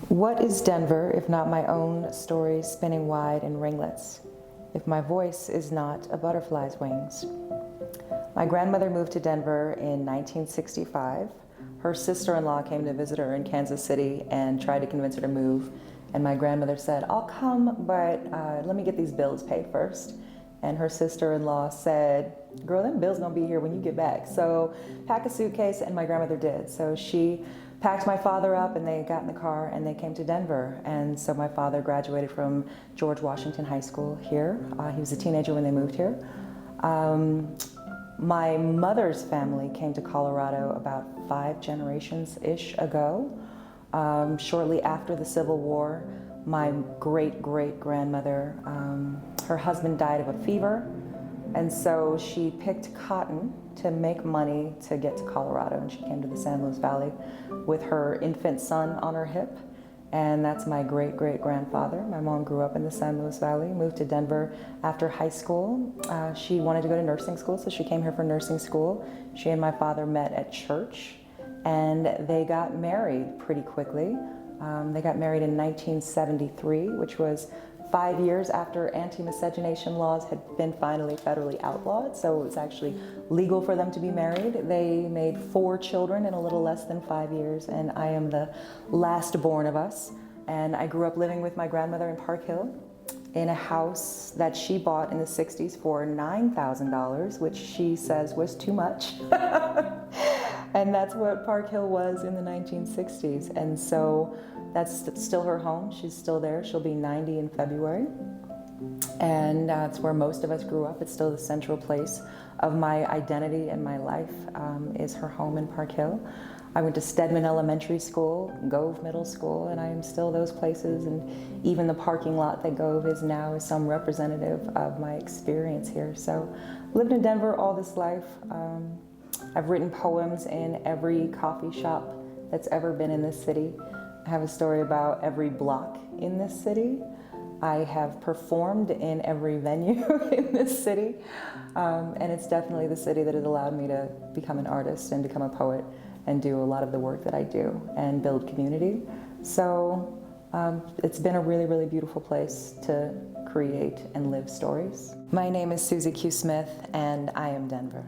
What is Denver if not my own stories spinning wide in ringlets? If my voice is not a butterfly's wings? My grandmother moved to Denver in 1965. Her sister-in-law came to visit her in Kansas City and tried to convince her to move. And my grandmother said, "I'll come, but let me get these bills paid first." And her sister-in-law said, "Girl, them bills gonna be here when you get back. So pack a suitcase," and my grandmother did. So she packed my father up and they got in the car and they came to Denver. And so my father graduated from George Washington High School here. He was a teenager when they moved here. My mother's family came to Colorado about 5 generations-ish ago. Shortly after the Civil War, my great-great-grandmother, her husband died of a fever, and so she picked cotton to make money to get to Colorado, and she came to the San Luis Valley with her infant son on her hip, and that's my great-great-grandfather. My mom grew up in the San Luis Valley, moved to Denver after high school. She wanted to go to nursing school, so she came here for nursing school. She and my father met at church, and they got married pretty quickly. They got married in 1973, which was 5 years after anti-miscegenation laws had been finally federally outlawed, so it was actually legal for them to be married. They made 4 children in a little less than 5 years, and I am the last born of us. And I grew up living with my grandmother in Park Hill in a house that she bought in the 60s for $9,000, which she says was too much. And that's what Park Hill was in the 1960s. And so that's still her home. She's still there. She'll be 90 in February. And that's where most of us grew up. It's still the central place of my identity and my life is her home in Park Hill. I went to Stedman Elementary School, Gove Middle School, and I am still those places. And even the parking lot that Gove is now is some representative of my experience here. So lived in Denver all this life. I've written poems in every coffee shop that's ever been in this city. I have a story about every block in this city. I have performed in every venue in this city. And it's definitely the city that has allowed me to become an artist and become a poet and do a lot of the work that I do and build community. So it's been a really, really beautiful place to create and live stories. My name is Susie Q. Smith, and I am Denver.